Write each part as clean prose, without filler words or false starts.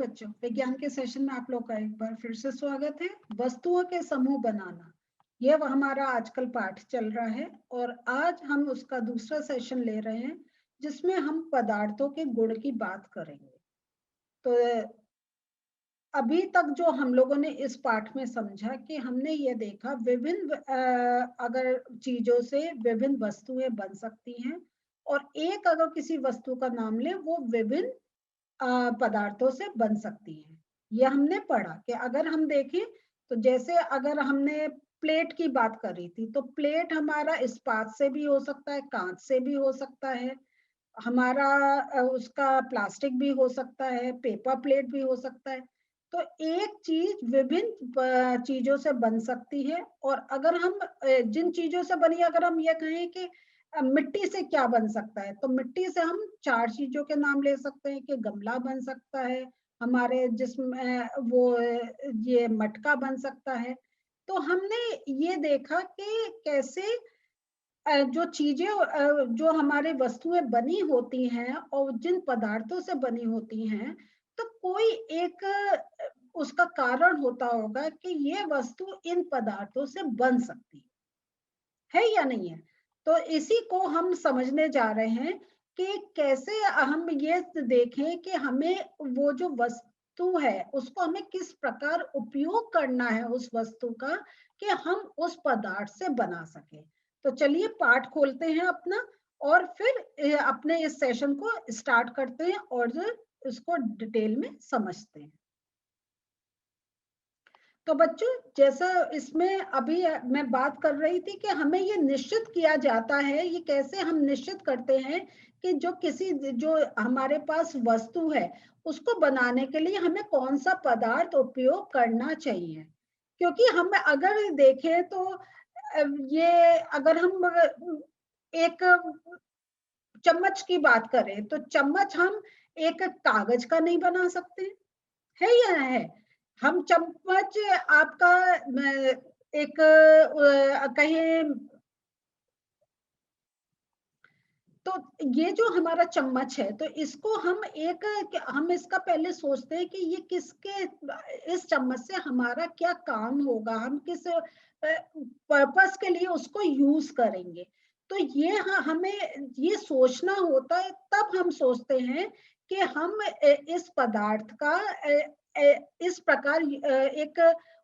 बच्चों, विज्ञान के सेशन में आप लोग का एक बार फिर से स्वागत है। वस्तुओं के समूह बनाना, यह हमारा आजकल पाठ चल रहा है और आज हम उसका दूसरा सेशन ले रहे हैं जिसमें हम पदार्थों के गुण की बात करेंगे। तो अभी तक जो हम लोगों ने इस पाठ में समझा कि हमने ये देखा विभिन्न अगर चीजों से विभिन्न वस्तुएं बन सकती हैं और एक अगर किसी वस्तु का नाम ले वो विभिन्न पदार्थों से बन सकती हैं। ये हमने पढ़ा कि अगर हम देखें तो जैसे अगर हमने प्लेट की बात करी थी तो प्लेट हमारा इस्पात से भी हो सकता है, कांच से भी हो सकता है, हमारा उसका प्लास्टिक भी हो सकता है, पेपर प्लेट भी हो सकता है। तो एक चीज विभिन्न चीजों से बन सकती है। और अगर हम जिन चीजों से बनी, अगर हम ये कहें कि मिट्टी से क्या बन सकता है, तो मिट्टी से हम 4 चीजों के नाम ले सकते हैं कि गमला बन सकता है, हमारे जिसमें वो ये मटका बन सकता है। तो हमने ये देखा कि कैसे जो चीजें जो हमारे वस्तुएं बनी होती हैं और जिन पदार्थों से बनी होती हैं, तो कोई एक उसका कारण होता होगा कि ये वस्तु इन पदार्थों से बन सकती है या नहीं है। तो इसी को हम समझने जा रहे हैं कि कैसे हम ये देखें कि हमें वो जो वस्तु है उसको हमें किस प्रकार उपयोग करना है उस वस्तु का कि हम उस पदार्थ से बना सके। तो चलिए पाठ खोलते हैं अपना और फिर अपने इस सेशन को स्टार्ट करते हैं और इसको डिटेल में समझते हैं। तो बच्चों, जैसा इसमें अभी मैं बात कर रही थी कि हमें ये निश्चित किया जाता है, ये कैसे हम निश्चित करते हैं कि जो हमारे पास वस्तु है उसको बनाने के लिए हमें कौन सा पदार्थ उपयोग करना चाहिए। क्योंकि हम अगर देखें तो ये अगर हम एक चम्मच की बात करें तो चम्मच हम एक कागज का नहीं बना सकते, है या है। हम चम्मच आपका एक कहें तो ये जो हमारा चम्मच है तो इसको हम इसका पहले सोचते हैं कि ये किसके, इस चम्मच से हमारा क्या काम होगा, हम किस पर्पस के लिए उसको यूज करेंगे। तो ये हमें ये सोचना होता है, तब हम सोचते हैं कि हम इस पदार्थ का इस प्रकार एक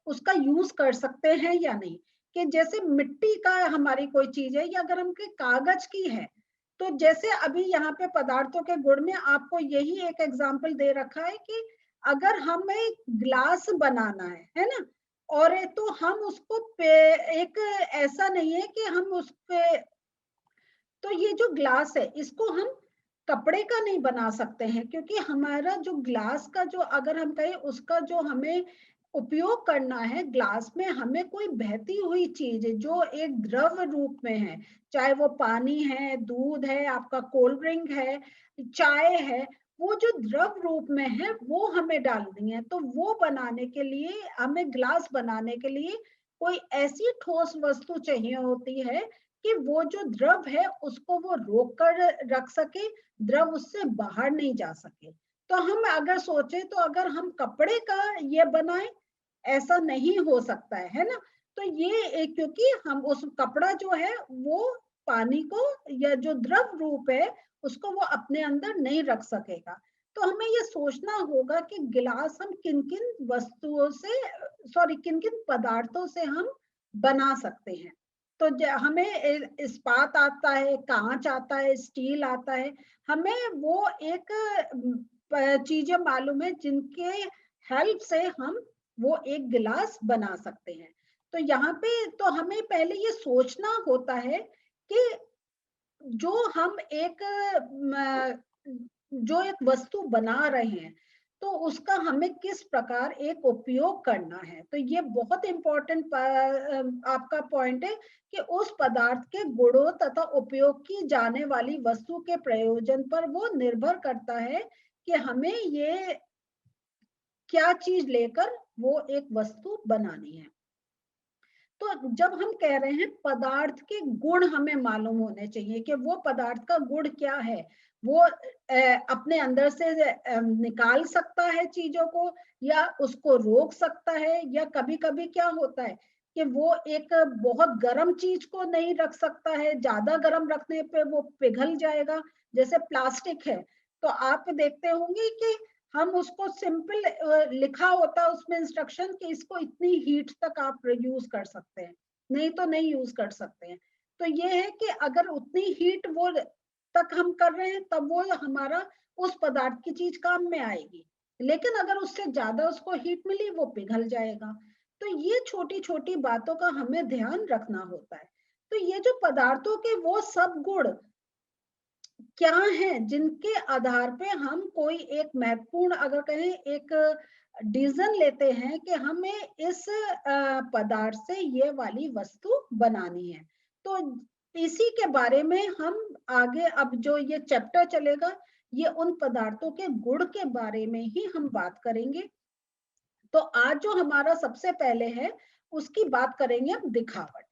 उसका यूज कर सकते हैं या नहीं। कि जैसे मिट्टी का हमारी कोई चीज है या अगर हम कागज की है, तो जैसे अभी यहाँ पे पदार्थों के गुण में आपको यही एक एग्जाम्पल दे रखा है कि अगर हमें ग्लास बनाना है ना, और तो हम उसको एक ऐसा नहीं है कि हम उस पे, तो ये जो ग्लास है इसको हम कपड़े का नहीं बना सकते हैं, क्योंकि हमारा जो ग्लास का जो अगर हम कहें उसका जो हमें उपयोग करना है, ग्लास में हमें कोई बहती हुई चीज है जो एक द्रव रूप में है, चाहे वो पानी है, दूध है, आपका कोल्ड ड्रिंक है, चाय है, वो जो द्रव रूप में है वो हमें डालनी है। तो वो बनाने के लिए हमें ग्लास बनाने के लिए कोई ऐसी ठोस वस्तु चाहिए होती है कि वो जो द्रव है उसको वो रोक कर रख सके, द्रव उससे बाहर नहीं जा सके। तो हम अगर सोचे तो अगर हम कपड़े का ये बनाए, ऐसा नहीं हो सकता है ना। तो ये क्योंकि हम उस कपड़ा जो है वो पानी को या जो द्रव रूप है उसको वो अपने अंदर नहीं रख सकेगा। तो हमें ये सोचना होगा कि गिलास हम किन किन वस्तुओं से, सॉरी किन किन पदार्थों से हम बना सकते हैं। तो हमें इस्पात आता है, कांच आता है, स्टील आता है, हमें वो एक चीजें मालूम है जिनके हेल्प से हम वो एक गिलास बना सकते हैं। तो यहाँ पे तो हमें पहले ये सोचना होता है कि जो हम जो एक वस्तु बना रहे हैं तो उसका हमें किस प्रकार एक उपयोग करना है। तो ये बहुत इंपॉर्टेंट आपका पॉइंट है कि उस पदार्थ के गुणों तथा उपयोग की जाने वाली वस्तु के प्रयोजन पर वो निर्भर करता है कि हमें ये क्या चीज लेकर वो एक वस्तु बनानी है। तो जब हम कह रहे हैं पदार्थ के गुण हमें मालूम होने चाहिए कि वो पदार्थ का गुण क्या है, वो अपने अंदर से निकाल सकता है चीजों को, या उसको रोक सकता है, या कभी कभी क्या होता है कि वो एक बहुत गर्म चीज को नहीं रख सकता है, ज्यादा गर्म रखने पे वो पिघल जाएगा। जैसे प्लास्टिक है, तो आप देखते होंगे कि हम उसको सिंपल लिखा होता है उसमें इंस्ट्रक्शन कि इसको इतनी हीट तक आप यूज कर सकते हैं, नहीं तो नहीं यूज कर सकते हैं। तो ये है कि अगर उतनी हीट वो तक हम कर रहे हैं तब वो हमारा उस पदार्थ की चीज काम में आएगी, लेकिन अगर उससे ज्यादा उसको हीट मिली वो पिघल जाएगा। तो ये छोटी छोटी बातों का हमें ध्यान रखना होता है। तो ये जो पदार्थों के वो सब गुण क्या हैं जिनके आधार पे हम कोई एक महत्वपूर्ण, अगर कहें, एक डिसीजन लेते हैं कि हमें इस पदार्थ से ये वाली वस्तु बनानी है। तो इसी के बारे में हम आगे, अब जो ये चैप्टर चलेगा, ये उन पदार्थों के गुण के बारे में ही हम बात करेंगे। तो आज जो हमारा सबसे पहले है उसकी बात करेंगे हम दिखावट,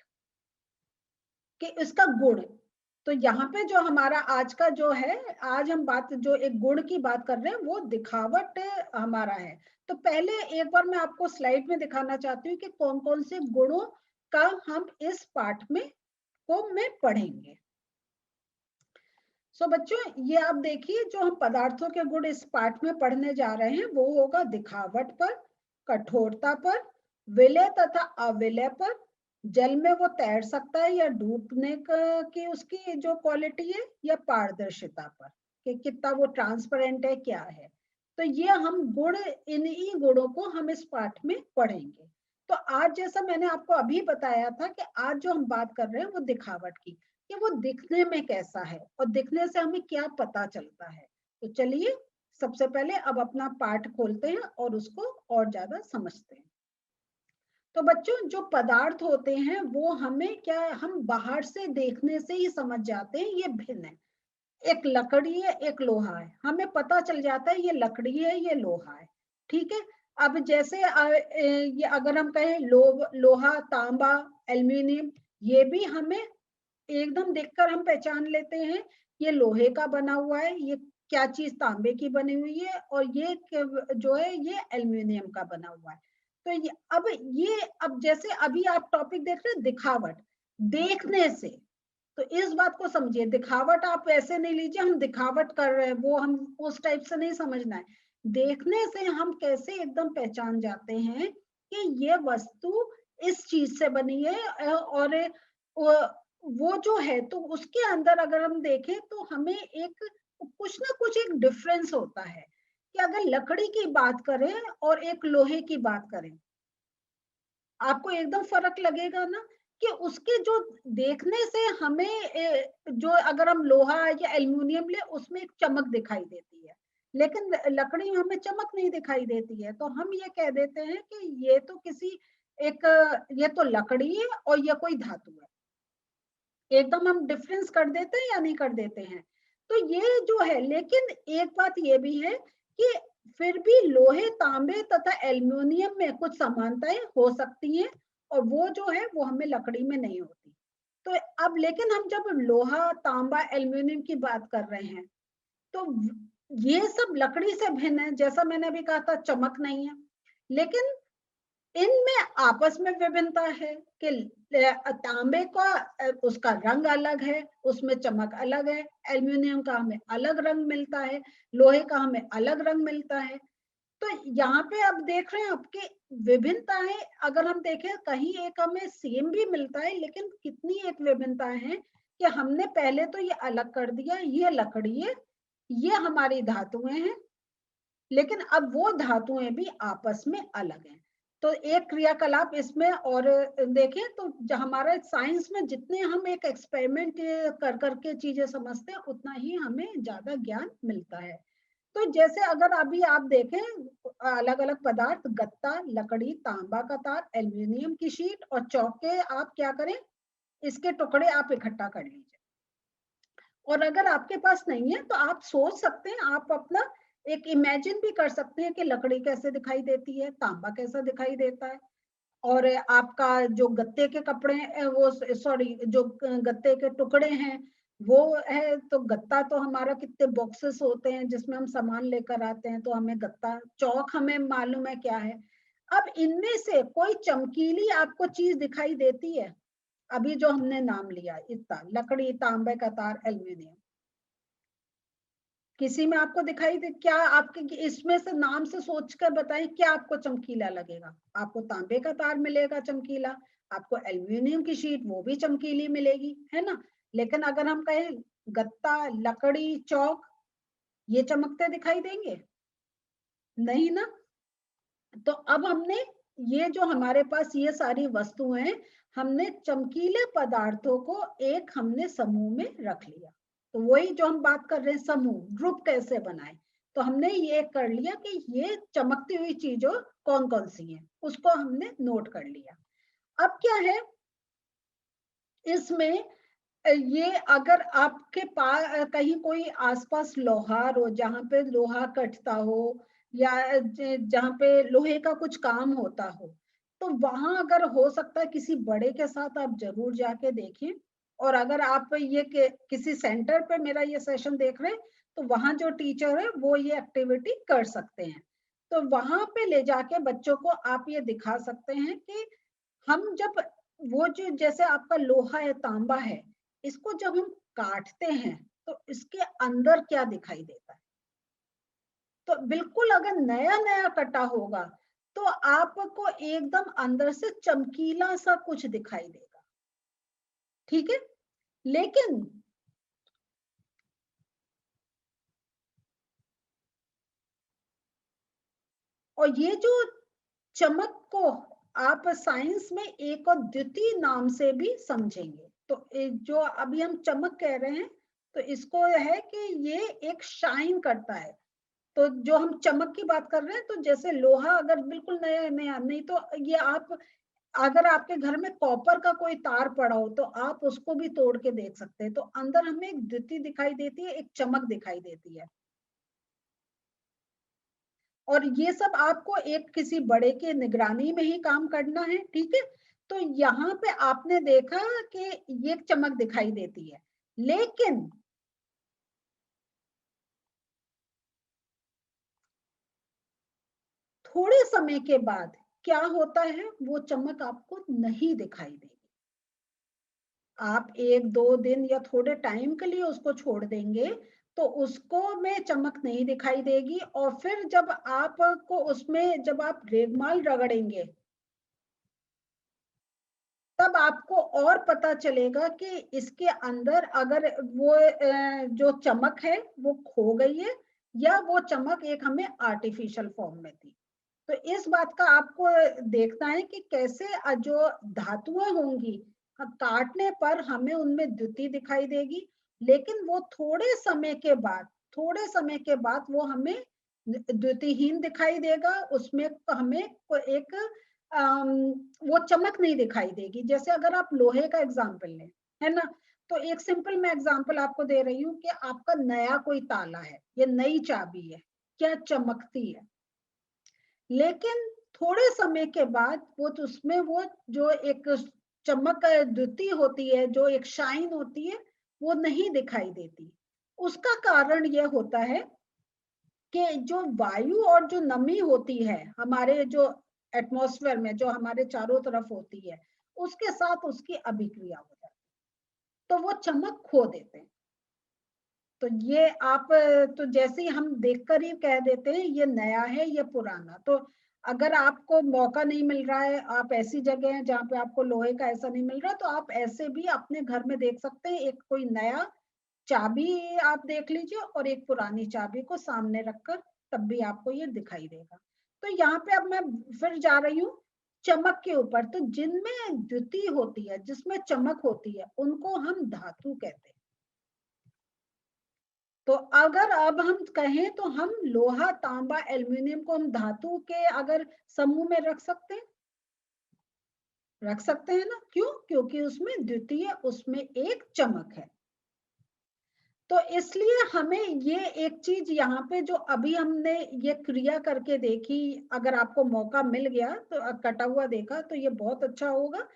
कि इसका गुण। तो यहाँ पे जो हमारा आज का जो है, आज हम बात जो एक गुण की बात कर रहे हैं वो दिखावट हमारा है। तो पहले एक बार मैं आपको स्लाइड में दिखाना चाहती हूँ कि कौन कौन से गुणों का हम इस पाठ में पढ़ेंगे। सो बच्चों, ये आप देखिए, जो हम पदार्थों के गुण इस पाठ में पढ़ने जा रहे हैं वो होगा दिखावट पर, कठोरता पर, विलय तथा अविलय पर, जल में वो तैर सकता है या डूबने की उसकी जो क्वालिटी है, या पारदर्शिता पर कि कितना वो ट्रांसपेरेंट है, क्या है। तो ये हम गुण, इन्हीं गुणों को हम इस पाठ में पढ़ेंगे। तो आज जैसा मैंने आपको अभी बताया था कि आज जो हम बात कर रहे हैं वो दिखावट की, कि वो दिखने में कैसा है और दिखने से हमें क्या पता चलता है। तो चलिए सबसे पहले अब अपना पाठ खोलते हैं और उसको और ज्यादा समझते हैं। तो बच्चों, जो पदार्थ होते हैं वो हमें क्या, हम बाहर से देखने से ही समझ जाते हैं ये भिन्न है। एक लकड़ी है, एक लोहा है, हमें पता चल जाता है ये लकड़ी है, ये लोहा है। ठीक है। अब जैसे ये अगर हम कहें लोहा, तांबा, एल्यूमिनियम, ये भी हमें एकदम देखकर हम पहचान लेते हैं ये लोहे का बना हुआ है, ये क्या चीज तांबे की बनी हुई है, और ये जो है ये एल्यूमिनियम का बना हुआ है। तो अब जैसे अभी आप टॉपिक देख रहे हैं दिखावट, देखने से। तो इस बात को समझिए, दिखावट आप ऐसे नहीं लीजिए हम दिखावट कर रहे हैं, वो हम उस टाइप से नहीं समझना है। देखने से हम कैसे एकदम पहचान जाते हैं कि ये वस्तु इस चीज से बनी है, और वो जो है तो उसके अंदर अगर हम देखें तो हमें एक कुछ ना कुछ एक डिफरेंस होता है, कि अगर लकड़ी की बात करें और एक लोहे की बात करें, आपको एकदम फर्क लगेगा ना, कि उसके जो देखने से हमें जो अगर हम लोहा या एल्युमिनियम ले उसमें एक चमक दिखाई देती है, लेकिन लकड़ी में हमें चमक नहीं दिखाई देती है। तो हम ये कह देते हैं कि ये तो किसी एक ये तो लकड़ी है और ये कोई धातु है। एकदम हम डिफरेंस कर देते हैं या नहीं कर देते हैं। तो ये जो है, लेकिन एक बात ये भी है कि फिर भी लोहे, तांबे तथा एल्युमिनियम में कुछ समानताएं हो सकती हैं, और वो जो है वो हमें लकड़ी में नहीं होती। तो अब लेकिन हम जब लोहा, तांबा, एल्युमिनियम की बात कर रहे हैं, तो ये सब लकड़ी से भिन्न है। जैसा मैंने अभी कहा था, चमक नहीं है, लेकिन इनमें आपस में विभिन्नता है कि तांबे का उसका रंग अलग है, उसमें चमक अलग है, एल्युमिनियम का हमें अलग रंग मिलता है, लोहे का हमें अलग रंग मिलता है। तो यहाँ पे आप देख रहे हैं आपके विभिन्नताएं, अगर हम देखें कहीं एक हमें सेम भी मिलता है, लेकिन कितनी एक विभिन्नताएं हैं कि हमने पहले तो ये अलग कर दिया, ये लकड़ी है, ये हमारी धातुएं हैं, लेकिन अब वो धातुएं भी आपस में अलग हैं। तो एक क्रियाकलाप इसमें और देखें तो हमारा साइंस में जितने हम एक एक्सपेरिमेंट कर करके चीजें समझते हैं उतना ही हमें ज्यादा ज्ञान मिलता है। तो जैसे अगर अभी आप देखें अलग अलग पदार्थ, गत्ता, लकड़ी, तांबा का तार, एल्युमिनियम की शीट और चौक के आप क्या करें, इसके टुकड़े आप इकट्ठा कर लीजिए। और अगर आपके पास नहीं है तो आप सोच सकते हैं, आप अपना एक इमेजिन भी कर सकते हैं कि लकड़ी कैसे दिखाई देती है, तांबा कैसा दिखाई देता है, और आपका जो गत्ते के कपड़े हैं वो सॉरी जो गत्ते के टुकड़े हैं वो है। तो गत्ता तो हमारा कितने बॉक्सेस होते हैं जिसमें हम सामान लेकर आते हैं, तो हमें गत्ता। चौक हमें मालूम है क्या है। अब इनमें से कोई चमकीली आपको चीज दिखाई देती है? अभी जो हमने नाम लिया इतना, लकड़ी, तांबे का तार, एल्यूमिनियम, किसी में आपको दिखाई दे? क्या आपके इसमें से नाम से सोच कर बताएं क्या आपको चमकीला लगेगा? आपको तांबे का तार मिलेगा चमकीला, आपको एल्यूमिनियम की शीट वो भी चमकीली मिलेगी, है ना। लेकिन अगर हम कहें गत्ता, लकड़ी, चौक, ये चमकते दिखाई देंगे? नहीं ना। तो अब हमने ये जो हमारे पास ये सारी वस्तुएं हैं, हमने चमकीले पदार्थों को एक हमने समूह में रख लिया। तो वही जो हम बात कर रहे हैं, समूह, ग्रुप कैसे बनाए। तो हमने ये कर लिया कि ये चमकती हुई चीजों कौन कौन सी हैं, उसको हमने नोट कर लिया। अब क्या है इसमें, ये अगर आपके पास कहीं कोई आसपास लोहार हो, जहां पे लोहा कटता हो, या जहां पे लोहे का कुछ काम होता हो, तो वहां अगर हो सकता है किसी बड़े के साथ आप जरूर जाके देखिए। और अगर आप ये किसी सेंटर पे मेरा ये सेशन देख रहे हैं, तो वहां जो टीचर है वो ये एक्टिविटी कर सकते हैं। तो वहां पे ले जाके बच्चों को आप ये दिखा सकते हैं कि हम जब, वो जो जैसे आपका लोहा है, तांबा है, इसको जब हम काटते हैं तो इसके अंदर क्या दिखाई देता है। तो बिल्कुल अगर नया नया कटा होगा तो आपको एकदम अंदर से चमकीला सा कुछ दिखाई देगा, ठीक है। लेकिन और ये जो चमक को आप साइंस में एक और द्वितीय नाम से भी समझेंगे। तो जो अभी हम चमक कह रहे हैं, तो इसको है कि ये एक शाइन करता है। तो जो हम चमक की बात कर रहे हैं, तो जैसे लोहा अगर बिल्कुल नया नया, नहीं तो ये आप, अगर आपके घर में कॉपर का कोई तार पड़ा हो तो आप उसको भी तोड़ के देख सकते हैं। तो अंदर हमें एक द्युति दिखाई देती है, एक चमक दिखाई देती है। और ये सब आपको एक किसी बड़े के निगरानी में ही काम करना है, ठीक है। तो यहाँ पे आपने देखा कि ये चमक दिखाई देती है, लेकिन थोड़े समय के बाद क्या होता है, वो चमक आपको नहीं दिखाई देगी। आप एक दो दिन या थोड़े टाइम के लिए उसको छोड़ देंगे तो उसको में चमक नहीं दिखाई देगी। और फिर जब आपको उसमें, जब आप रेगमाल रगड़ेंगे, तब आपको और पता चलेगा कि इसके अंदर अगर वो जो चमक है वो खो गई है, या वो चमक एक हमें आर्टिफिशियल फॉर्म में थी। तो इस बात का आपको देखना है कि कैसे जो धातुएं होंगी, काटने पर हमें उनमें द्युति दिखाई देगी, लेकिन वो थोड़े समय के बाद वो हमें द्युतिहीन दिखाई देगा। उसमें हमें एक वो चमक नहीं दिखाई देगी। जैसे अगर आप लोहे का एग्जाम्पल लें, है ना, तो एक सिंपल मैं एग्जाम्पल आपको दे रही हूँ कि आपका नया कोई ताला है, ये नई चाबी है, क्या चमकती है। लेकिन थोड़े समय के बाद वो, तो उसमें वो जो एक चमक द्युति होती है, जो एक शाइन होती है, वो नहीं दिखाई देती। उसका कारण यह होता है कि जो वायु और जो नमी होती है हमारे जो एटमॉस्फेयर में, जो हमारे चारों तरफ होती है, उसके साथ उसकी अभिक्रिया हो जाती है, तो वो चमक खो देते हैं। तो ये आप, तो जैसे ही हम देखकर ही कह देते हैं ये नया है, ये पुराना। तो अगर आपको मौका नहीं मिल रहा है, आप ऐसी जगह हैं जहाँ पे आपको लोहे का ऐसा नहीं मिल रहा, तो आप ऐसे भी अपने घर में देख सकते हैं। एक कोई नया चाबी आप देख लीजिए और एक पुरानी चाबी को सामने रखकर, तब भी आपको ये दिखाई देगा। तो यहाँ पे अब मैं फिर जा रही हूँ चमक के ऊपर। तो जिनमें द्युति होती है, जिसमें चमक होती है, उनको हम धातु कहते हैं। तो अगर अब हम कहें तो हम लोहा, तांबा, एल्युमिनियम को हम धातु के अगर समूह में रख सकते हैं, रख सकते हैं ना। क्यों? क्योंकि उसमें द्वितीय, उसमें एक चमक है। तो इसलिए हमें ये एक चीज यहाँ पे जो अभी हमने ये क्रिया करके देखी, अगर आपको मौका मिल गया तो कटा हुआ देखा तो ये बहुत अच्छा होगा।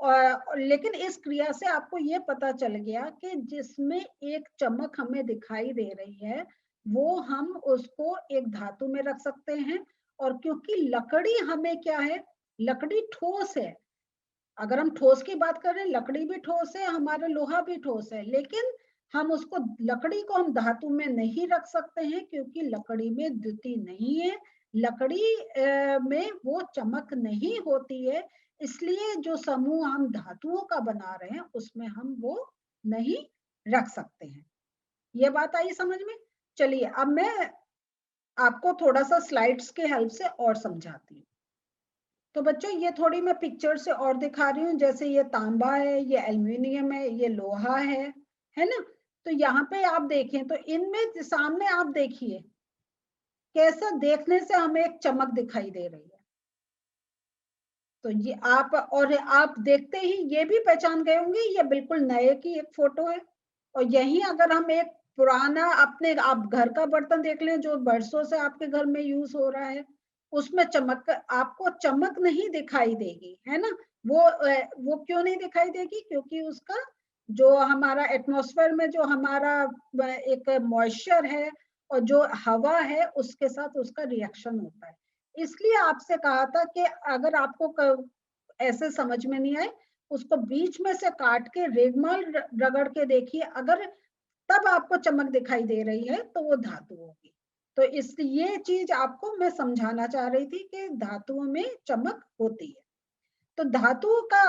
लेकिन इस क्रिया से आपको ये पता चल गया कि जिसमें एक चमक हमें दिखाई दे रही है, वो हम उसको एक धातु में रख सकते हैं। और क्योंकि लकड़ी हमें क्या है, लकड़ी ठोस है। अगर हम ठोस की बात करें, लकड़ी भी ठोस है, हमारा लोहा भी ठोस है, लेकिन हम उसको, लकड़ी को हम धातु में नहीं रख सकते हैं क्योंकि लकड़ी में द्युति नहीं है, लकड़ी में वो चमक नहीं होती है। इसलिए जो समूह हम धातुओं का बना रहे हैं उसमें हम वो नहीं रख सकते हैं। ये बात आई समझ में? चलिए अब मैं आपको थोड़ा सा स्लाइड्स के हेल्प से और समझाती हूँ। तो बच्चों ये थोड़ी मैं पिक्चर से और दिखा रही हूँ, जैसे ये तांबा है, ये एल्युमिनियम है, ये लोहा है ना। तो यहाँ पे आप देखें तो इनमें सामने आप देखिए कैसा देखने से हमें एक चमक दिखाई दे रही है। तो ये आप देखते ही ये भी पहचान गए होंगे, ये बिल्कुल नए की एक फोटो है। और यही अगर हम एक पुराना अपने आप घर का बर्तन देख लें जो बरसों से आपके घर में यूज हो रहा है, उसमें चमक, आपको चमक नहीं दिखाई देगी, है ना। वो क्यों नहीं दिखाई देगी? क्योंकि उसका जो हमारा एटमॉस्फेयर में जो हमारा एक मॉइस्चर है और जो हवा है उसके साथ उसका रिएक्शन होता है। इसलिए आपसे कहा था कि अगर आपको ऐसे समझ में नहीं आए, उसको बीच में से काट के रेगमाल रगड़ के देखिए, अगर तब आपको चमक दिखाई दे रही है तो वो धातु होगी। तो इस ये चीज आपको मैं समझाना चाह रही थी कि धातुओं में चमक होती है। तो धातु का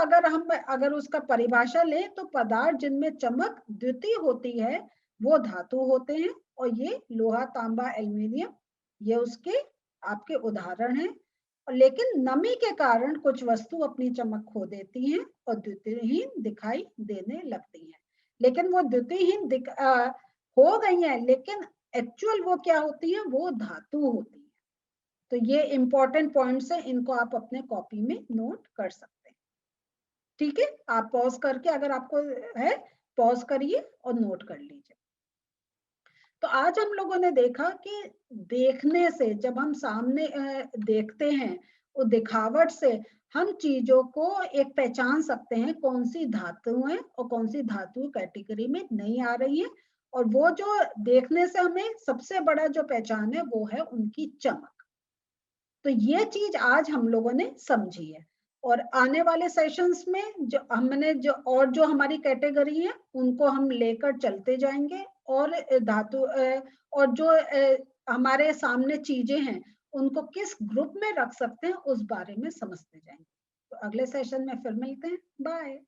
अगर उसका परिभाषा ले तो पदार्थ जिनमें चमक द्वितीय होती है वो धातु होते हैं। और ये लोहा, तांबा, एल्युमिनियम ये उसके आपके उदाहरण हैं। लेकिन नमी के कारण कुछ वस्तु अपनी चमक खो देती हैं और द्युतिहीन दिखाई देने लगती हैं। लेकिन वो द्युतिहीन हो गई हैं, लेकिन एक्चुअल वो क्या होती है? वो धातु होती है। तो ये इंपॉर्टेंट पॉइंट्स हैं, इनको आप अपने कॉपी में नोट कर सकते हैं। ठीक है, आप पॉज करके अगर आपको है पॉज करिए और नोट कर लीजिए। तो आज हम लोगों ने देखा कि देखने से, जब हम सामने देखते हैं, वो दिखावट से हम चीजों को एक पहचान सकते हैं कौन सी धातु है और कौन सी धातु कैटेगरी में नहीं आ रही है। और वो जो देखने से हमें सबसे बड़ा जो पहचान है वो है उनकी चमक। तो ये चीज आज हम लोगों ने समझी है। और आने वाले सेशंस में जो हमारी कैटेगरी है उनको हम लेकर चलते जाएंगे। और धातु और जो हमारे सामने चीजें हैं उनको किस ग्रुप में रख सकते हैं उस बारे में समझते जाएंगे। तो अगले सेशन में फिर मिलते हैं। बाय।